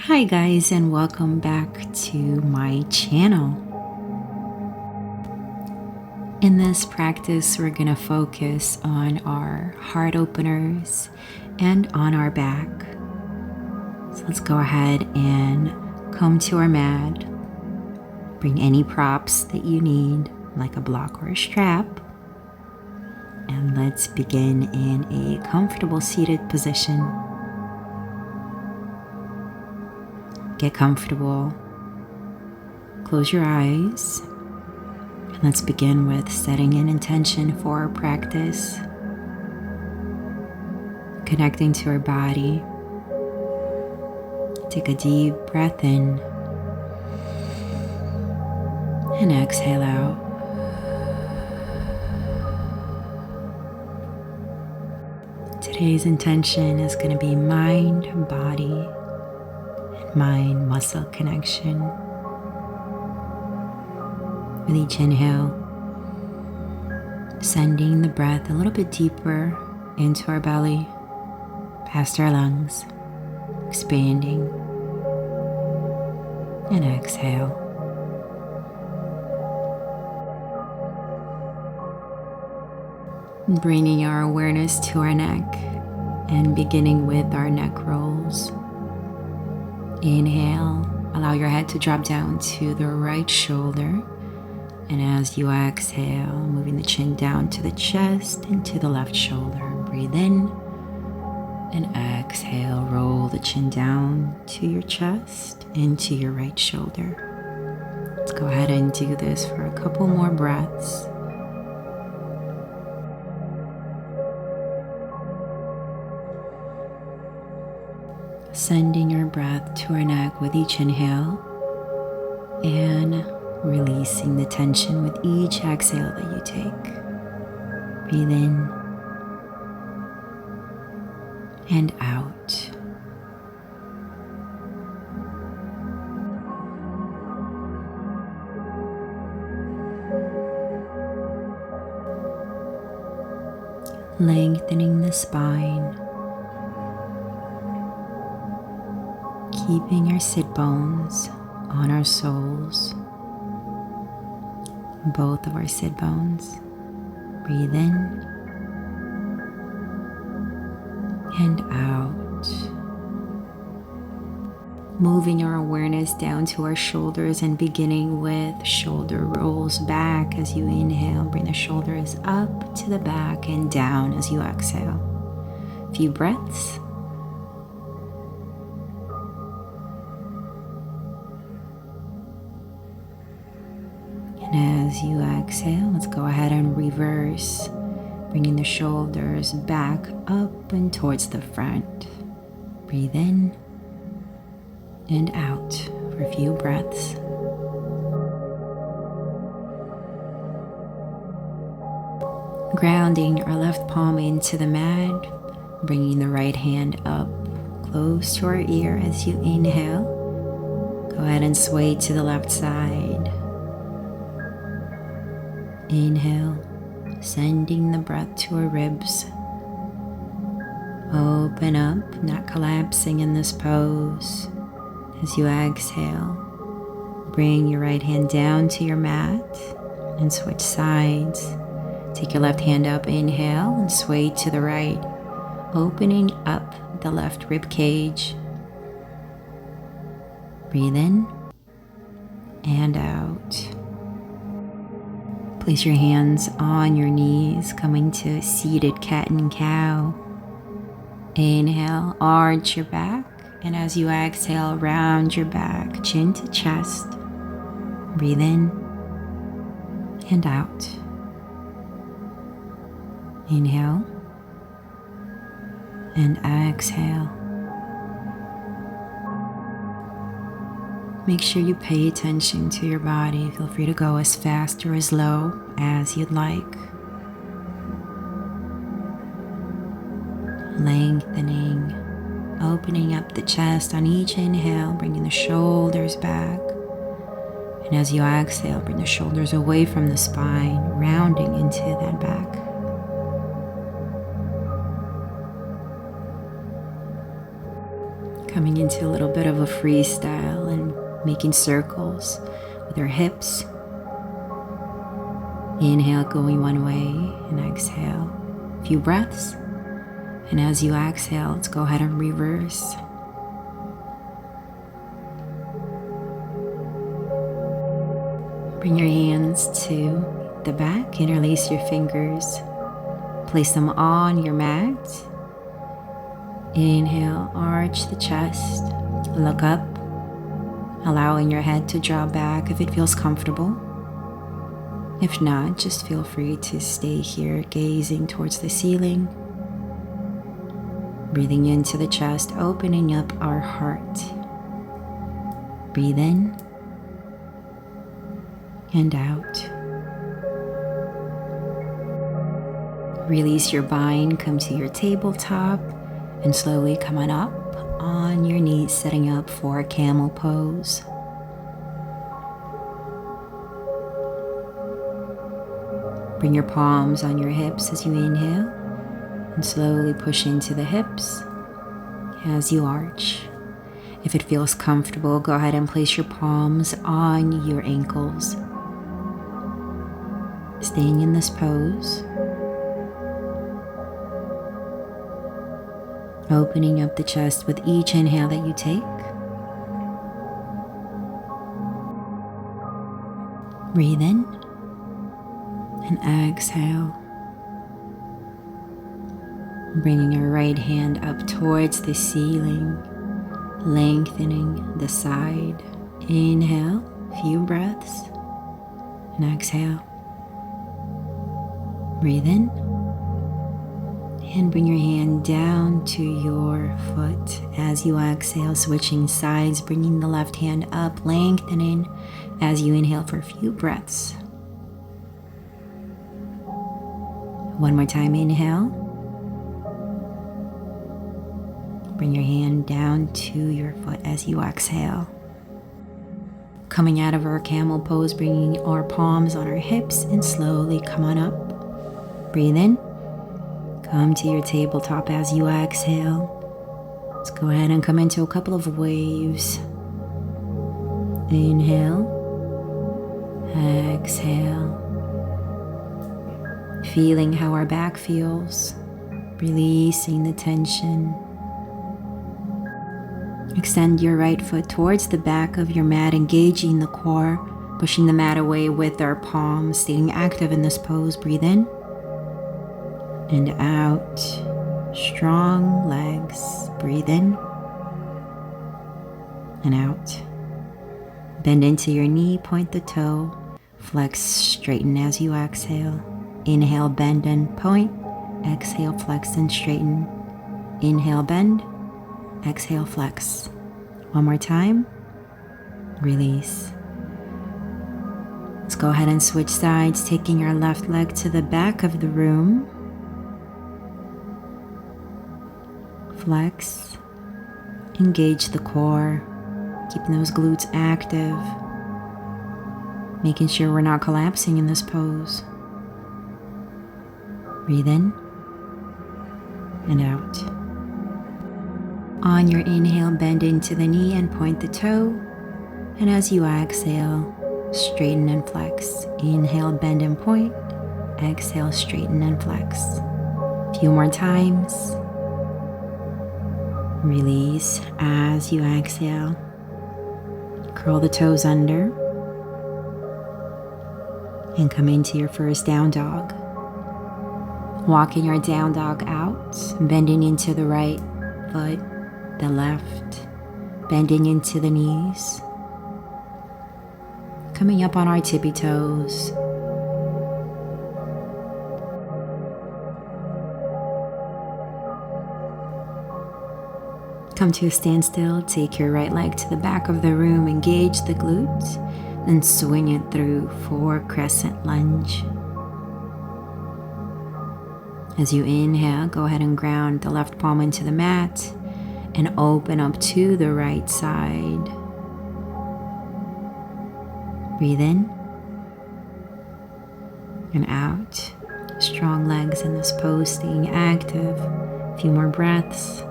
Hi guys, and welcome back to my channel. In this practice, we're going to focus on our heart openers and on our back. So let's go ahead and come to our mat. Bring any props that you need, like a block or a strap. And let's begin in a comfortable seated position. Get comfortable. Close your eyes. And let's begin with setting an intention for our practice. Connecting to our body. Take a deep breath in. And exhale out. Today's intention is going to be mind, body, mind-muscle connection. With each inhale, sending the breath a little bit deeper into our belly, past our lungs, expanding, and exhale. Bringing our awareness to our neck and beginning with our neck rolls. Inhale, allow your head to drop down to the right shoulder. And as you exhale, moving the chin down to the chest and to the left shoulder. Breathe in and exhale, roll the chin down to your chest and to your right shoulder. Let's go ahead and do this for a couple more breaths. Sending your breath to our neck with each inhale and releasing the tension with each exhale that you take. Breathe in and out. Lengthening the spine. Keeping our sit bones on our soles. Both of our sit bones. Breathe in and out. Moving our awareness down to our shoulders and beginning with shoulder rolls back as you inhale. Bring the shoulders up to the back and down as you exhale. A few breaths. And as you exhale, let's go ahead and reverse, bringing the shoulders back up and towards the front. Breathe in and out for a few breaths. Grounding our left palm into the mat, bringing the right hand up close to our ear as you inhale. Go ahead and sway to the left side. Inhale, sending the breath to our ribs. Open up, not collapsing in this pose. As you exhale, bring your right hand down to your mat and switch sides. Take your left hand up, inhale, and sway to the right, opening up the left rib cage. Breathe in and out. Place your hands on your knees, coming to seated cat and cow. Inhale, arch your back, and as you exhale, round your back, chin to chest. Breathe in and out. Inhale and exhale. Make sure you pay attention to your body. Feel free to go as fast or as low as you'd like. Lengthening, opening up the chest on each inhale, bringing the shoulders back. And as you exhale, bring the shoulders away from the spine, rounding into that back. Coming into a little bit of a freestyle and making circles with our hips. Inhale, going one way, and exhale. A few breaths. And as you exhale, let's go ahead and reverse. Bring your hands to the back, interlace your fingers, place them on your mat. Inhale, arch the chest, look up, allowing your head to draw back if it feels comfortable. If not, just feel free to stay here, gazing towards the ceiling. Breathing into the chest, opening up our heart. Breathe in and out. Release your bind, come to your tabletop, and slowly come on up on your knees, setting up for a camel pose. Bring your palms on your hips as you inhale, and slowly push into the hips as you arch. If it feels comfortable, go ahead and place your palms on your ankles. Staying in this pose. Opening up the chest with each inhale that you take. Breathe in and exhale. Bringing your right hand up towards the ceiling, lengthening the side. Inhale, few breaths, and exhale. Breathe in. And bring your hand down to your foot as you exhale, switching sides, bringing the left hand up, lengthening as you inhale for a few breaths. One more time, inhale. Bring your hand down to your foot as you exhale. Coming out of our camel pose, bringing our palms on our hips and slowly come on up. Breathe in. Come to your tabletop as you exhale. Let's go ahead and come into a couple of waves. Inhale. Exhale. Feeling how our back feels. Releasing the tension. Extend your right foot towards the back of your mat, engaging the core, pushing the mat away with our palms, staying active in this pose. Breathe in. And out. Strong legs. Breathe in and out. Bend into your knee, point the toe, flex, straighten as you exhale. Inhale, bend and point. Exhale, flex and straighten. Inhale, bend. Exhale, flex. One more time. Release. Let's go ahead and switch sides, taking your left leg to the back of the room. Flex, engage the core, keeping those glutes active, making sure we're not collapsing in this pose. Breathe in and out. On your inhale, bend into the knee and point the toe, and as you exhale, straighten and flex. Inhale, bend and point. Exhale, straighten and flex. A few more times. Release as you exhale. Curl the toes under and come into your first down dog. Walking your down dog out, bending into the right foot, the left, bending into the knees. Coming up on our tippy toes. Come to a standstill, take your right leg to the back of the room, engage the glutes, then swing it through for crescent lunge. As you inhale, go ahead and ground the left palm into the mat and open up to the right side. Breathe in and out. Strong legs in this pose, staying active. A few more breaths.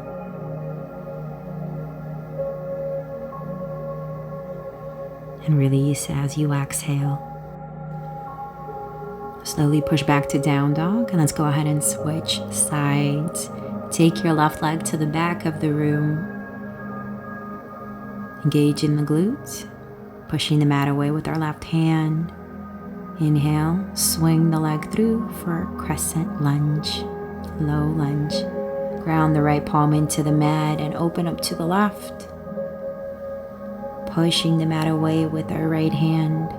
and release as you exhale. Slowly push back to down dog, and let's go ahead and switch sides. Take your left leg to the back of the room. Engage in the glutes, pushing the mat away with our left hand. Inhale, swing the leg through for crescent lunge, low lunge. Ground the right palm into the mat and open up to the left. Pushing the mat away with our right hand,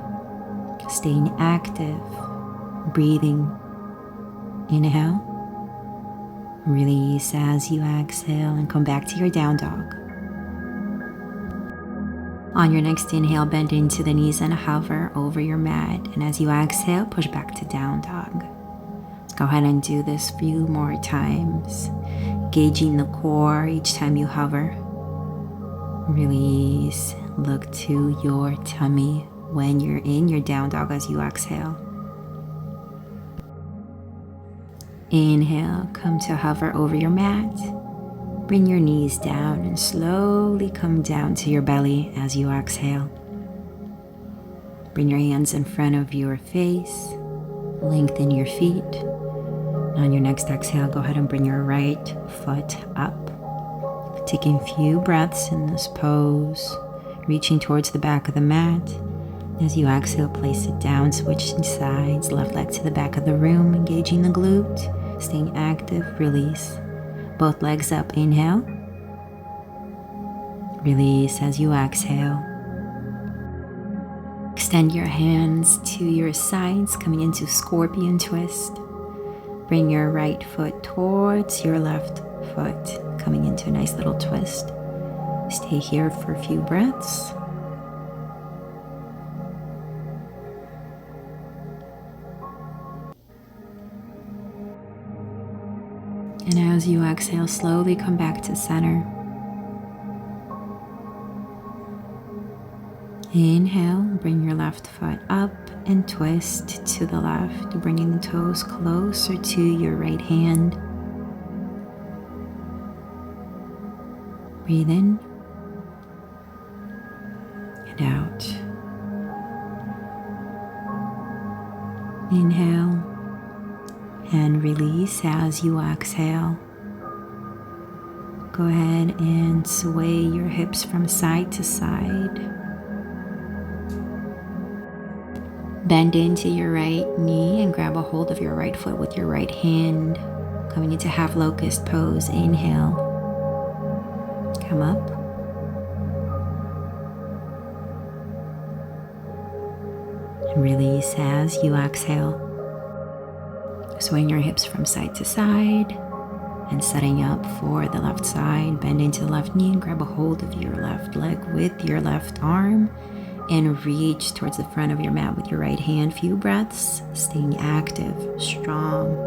staying active, breathing. Inhale, release as you exhale and come back to your down dog. On your next inhale, bend into the knees and hover over your mat. And as you exhale, push back to down dog. Let's go ahead and do this a few more times. Gauging the core each time you hover. Release. Look to your tummy when you're in your down dog as you exhale. Inhale, come to hover over your mat. Bring your knees down and slowly come down to your belly as you exhale. Bring your hands in front of your face. Lengthen your feet. On your next exhale, go ahead and bring your right foot up. Taking a few breaths in this pose, reaching towards the back of the mat. As you exhale, place it down, switching sides, left leg to the back of the room, engaging the glute, staying active, release. Both legs up, inhale. Release as you exhale. Extend your hands to your sides, coming into scorpion twist. Bring your right foot towards your left foot, coming into a nice little twist. Stay here for a few breaths. And as you exhale, slowly come back to center. Inhale, bring your left foot up and twist to the left, bringing the toes closer to your right hand. Breathe in and out. Inhale and release as you exhale. Go ahead and sway your hips from side to side. Bend into your right knee and grab a hold of your right foot with your right hand. Coming into half locust pose. Inhale. Come up. And release as you exhale. Swing your hips from side to side and setting up for the left side. Bend into the left knee and grab a hold of your left leg with your left arm and reach towards the front of your mat with your right hand. Few breaths, staying active, strong.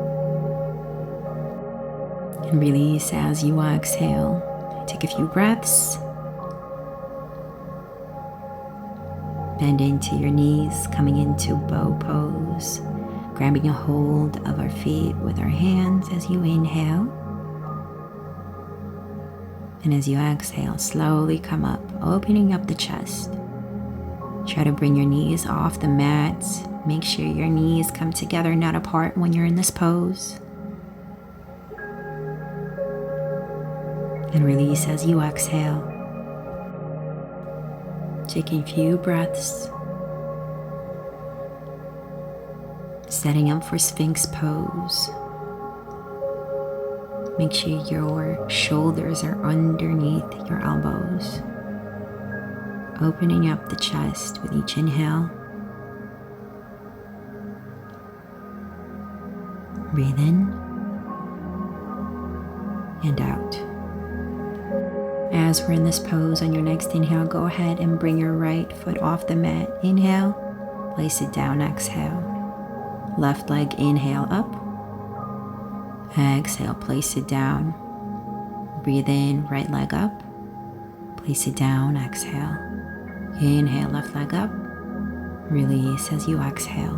And release as you exhale. Take a few breaths. Bend into your knees, coming into bow pose. Grabbing a hold of our feet with our hands as you inhale. And as you exhale, slowly come up, opening up the chest. Try to bring your knees off the mat. Make sure your knees come together, not apart when you're in this pose. And release as you exhale. Taking a few breaths. Setting up for Sphinx pose. Make sure your shoulders are underneath your elbows. Opening up the chest with each inhale. Breathe in and out. As we're in this pose, on your next inhale, go ahead and bring your right foot off the mat. Inhale, place it down, exhale. Left leg, inhale up. Exhale, place it down. Breathe in, right leg up. Place it down, exhale. Inhale, left leg up. Release as you exhale.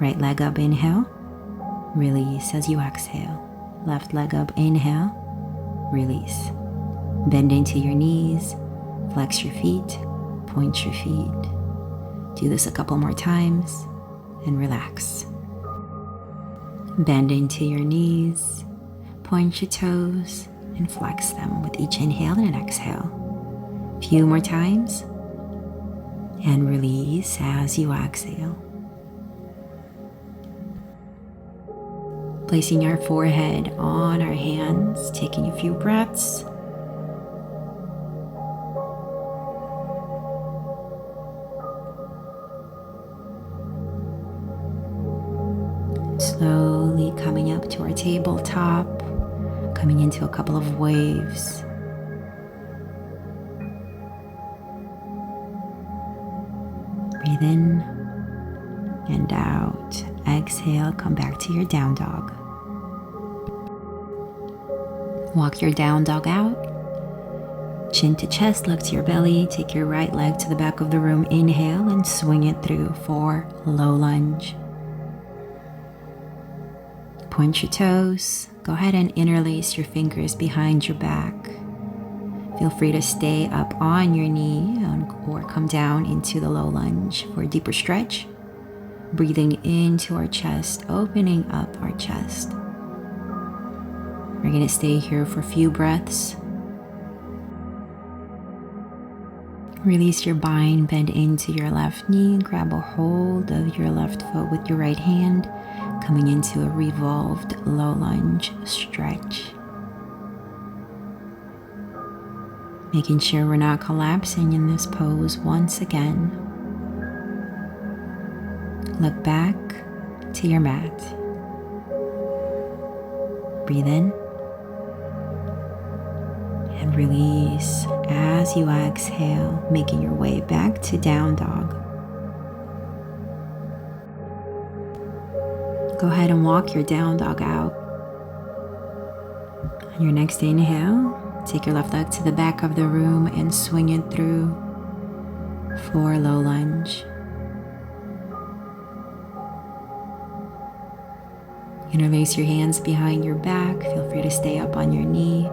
Right leg up, inhale. Release as you exhale. Left leg up, inhale. Release. Bend into your knees. Flex your feet. point your feet. Do this a couple more times and relax. Bend into your knees, point your toes, and flex them with each inhale and an exhale. A few more times, and release as you exhale. Placing our forehead on our hands, taking a few breaths. Slowly coming up to our tabletop, coming into a couple of waves. Breathe in and out. Exhale, come back to your down dog. Walk your down dog out. Chin to chest, look to your belly. Take your right leg to the back of the room. Inhale and swing it through for low lunge. Point your toes. Go ahead and interlace your fingers behind your back. Feel free to stay up on your knee or come down into the low lunge for a deeper stretch. Breathing into our chest, opening up our chest. We're going to stay here for a few breaths. Release your bind, bend into your left knee, grab a hold of your left foot with your right hand, coming into a revolved low lunge stretch. Making sure we're not collapsing in this pose once again. Look back to your mat. Breathe in and release as you exhale, making your way back to down dog. Go ahead and walk your down dog out. On your next inhale, take your left leg to the back of the room and swing it through for low lunge. Interlace your hands behind your back. Feel free to stay up on your knee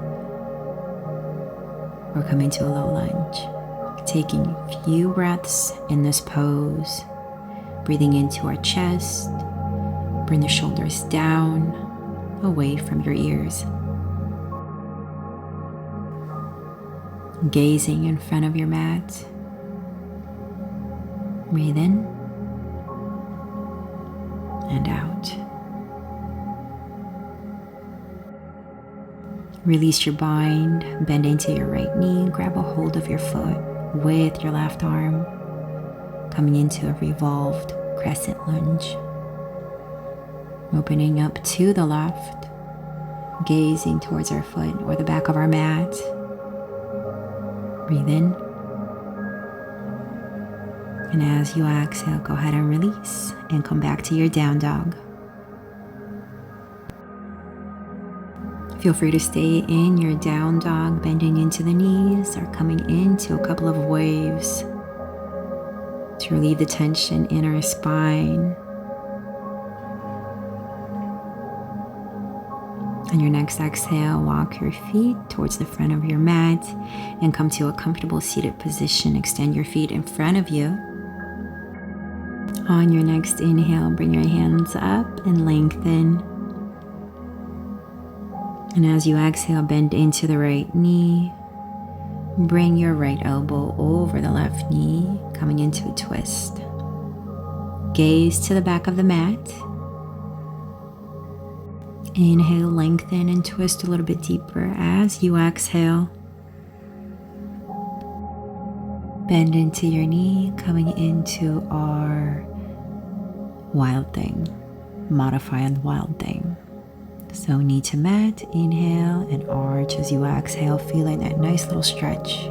or come into a low lunge. Taking a few breaths in this pose. Breathing into our chest. Bring the shoulders down, away from your ears. Gazing in front of your mat. Breathe in and out. Release your bind, bend into your right knee, grab a hold of your foot with your left arm, coming into a revolved crescent lunge. Opening up to the left, gazing towards our foot or the back of our mat. Breathe in. And as you exhale, go ahead and release and come back to your down dog. Feel free to stay in your down dog, bending into the knees or coming into a couple of waves to relieve the tension in our spine. On your next exhale, walk your feet towards the front of your mat and come to a comfortable seated position. Extend your feet in front of you. On your next inhale, bring your hands up and lengthen. And as you exhale, bend into the right knee. Bring your right elbow over the left knee, coming into a twist. Gaze to the back of the mat. Inhale, lengthen and twist a little bit deeper as you exhale. Bend into your knee, coming into our wild thing, modified wild thing. So knee to mat, inhale and arch as you exhale, feeling that nice little stretch.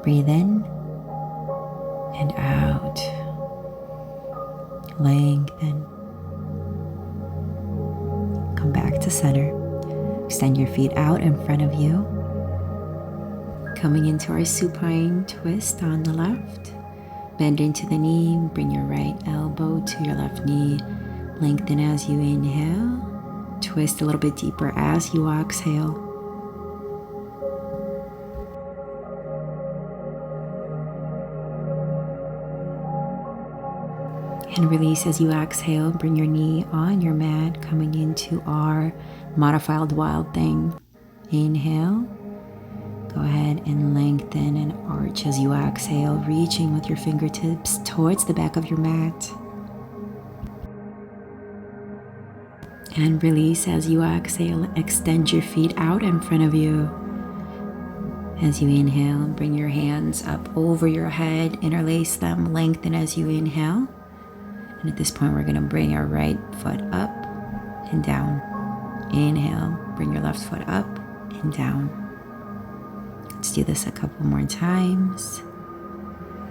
Breathe in and out. Lengthen. Come back to center. Extend your feet out in front of you. Coming into our supine twist on the left. Bend into the knee. Bring your right elbow to your left knee. Lengthen as you inhale. Twist a little bit deeper as you exhale. And release as you exhale. Bring your knee on your mat, coming into our modified wild thing. Inhale. Go ahead and lengthen and arch as you exhale, reaching with your fingertips towards the back of your mat. And release as you exhale. Extend your feet out in front of you. As you inhale, bring your hands up over your head, interlace them, lengthen as you inhale. And at this point, we're going to bring our right foot up and down. Inhale, bring your left foot up and down. Let's do this a couple more times.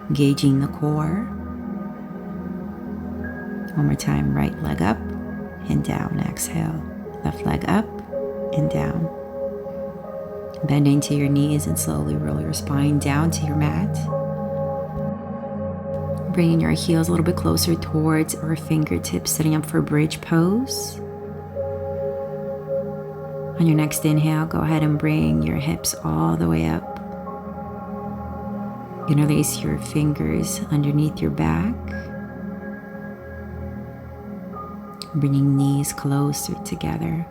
Engaging the core. One more time, right leg up and down. Exhale, left leg up and down. Bend into your knees and slowly roll your spine down to your mat. Bringing your heels a little bit closer towards our fingertips, setting up for bridge pose. On your next inhale, go ahead and bring your hips all the way up. Interlace your fingers underneath your back. Bringing knees closer together.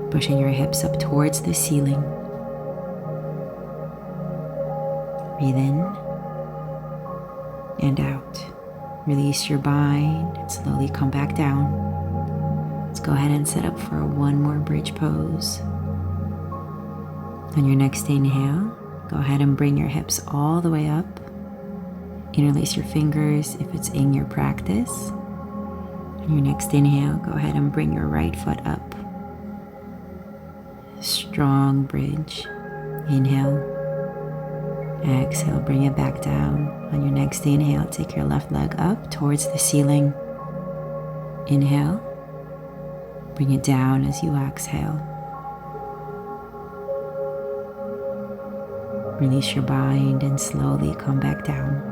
Pushing your hips up towards the ceiling. Breathe in and out. Release your bind and slowly come back down. Let's go ahead and set up for one more bridge pose. On your next inhale, go ahead and bring your hips all the way up. Interlace your fingers if it's in your practice. On your next inhale, go ahead and bring your right foot up. Strong bridge. Inhale. Exhale, bring it back down. On your next inhale, take your left leg up towards the ceiling. Inhale. Bring it down as you exhale. Release your bind and slowly come back down.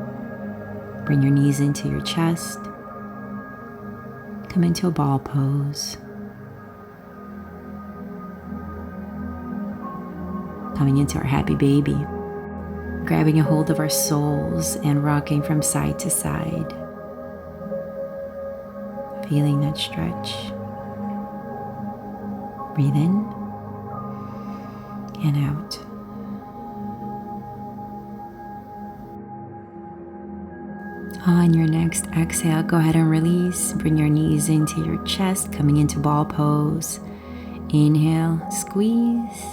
Bring your knees into your chest. Come into a ball pose. Coming into our happy baby. Grabbing a hold of our soles and rocking from side to side. Feeling that stretch. Breathe in and out. On your next exhale, go ahead and release. Bring your knees into your chest, coming into ball pose. Inhale, squeeze,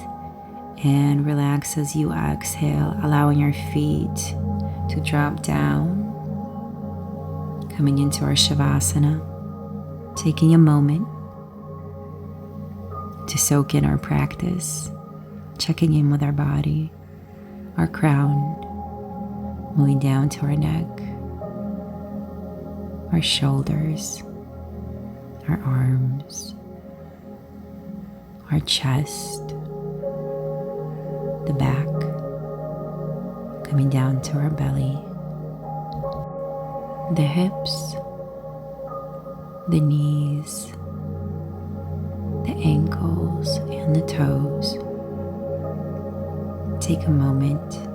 and relax as you exhale, allowing your feet to drop down. Coming into our Savasana, taking a moment to soak in our practice, checking in with our body, our crown, moving down to our neck, our shoulders, our arms, our chest, the back, coming down to our belly, the hips, the knees, the ankles and the toes. Take a moment.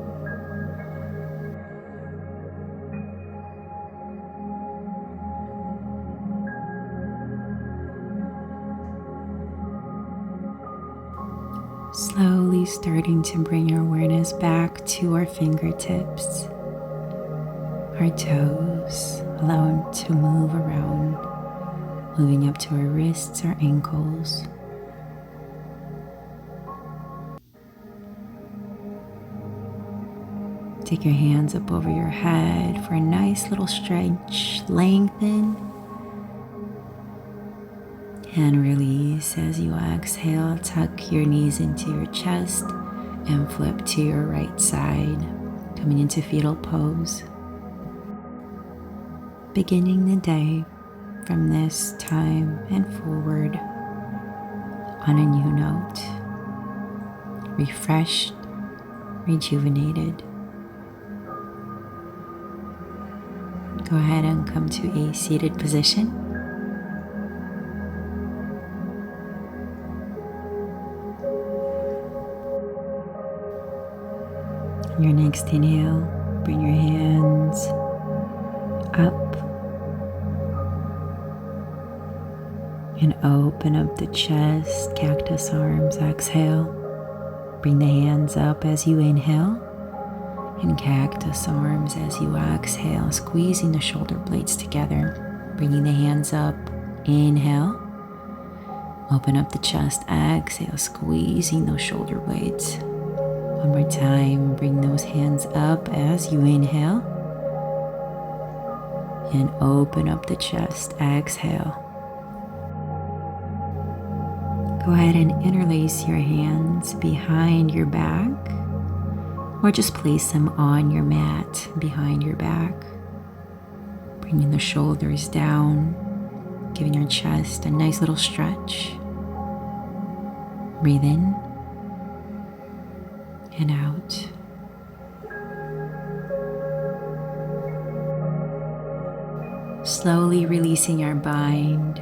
Slowly starting to bring your awareness back to our fingertips, our toes, allow them to move around. Moving up to our wrists, our ankles. Take your hands up over your head for a nice little stretch. Lengthen and release as you exhale. Tuck your knees into your chest and flip to your right side, coming into fetal pose. Beginning the day from this time and forward on a new note, refreshed, rejuvenated. Go ahead and come to a seated position. On your next inhale, bring your hands up. And open up the chest, cactus arms, exhale. Bring the hands up as you inhale. And cactus arms as you exhale, squeezing the shoulder blades together. Bringing the hands up, inhale. Open up the chest, exhale, squeezing those shoulder blades. One more time, bring those hands up as you inhale. And open up the chest, exhale. Go ahead and interlace your hands behind your back, or just place them on your mat behind your back. Bringing the shoulders down, giving your chest a nice little stretch. Breathe in and out. Slowly releasing your bind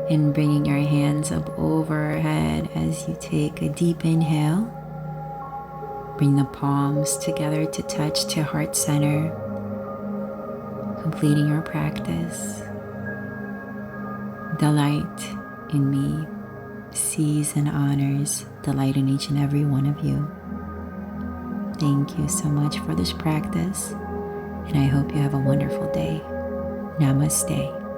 and bringing your hands up overhead as you take a deep inhale. Bring the palms together to touch to heart center, completing your practice. The light in me sees and honors the light in each and every one of you. Thank you so much for this practice, and I hope you have a wonderful day. Namaste.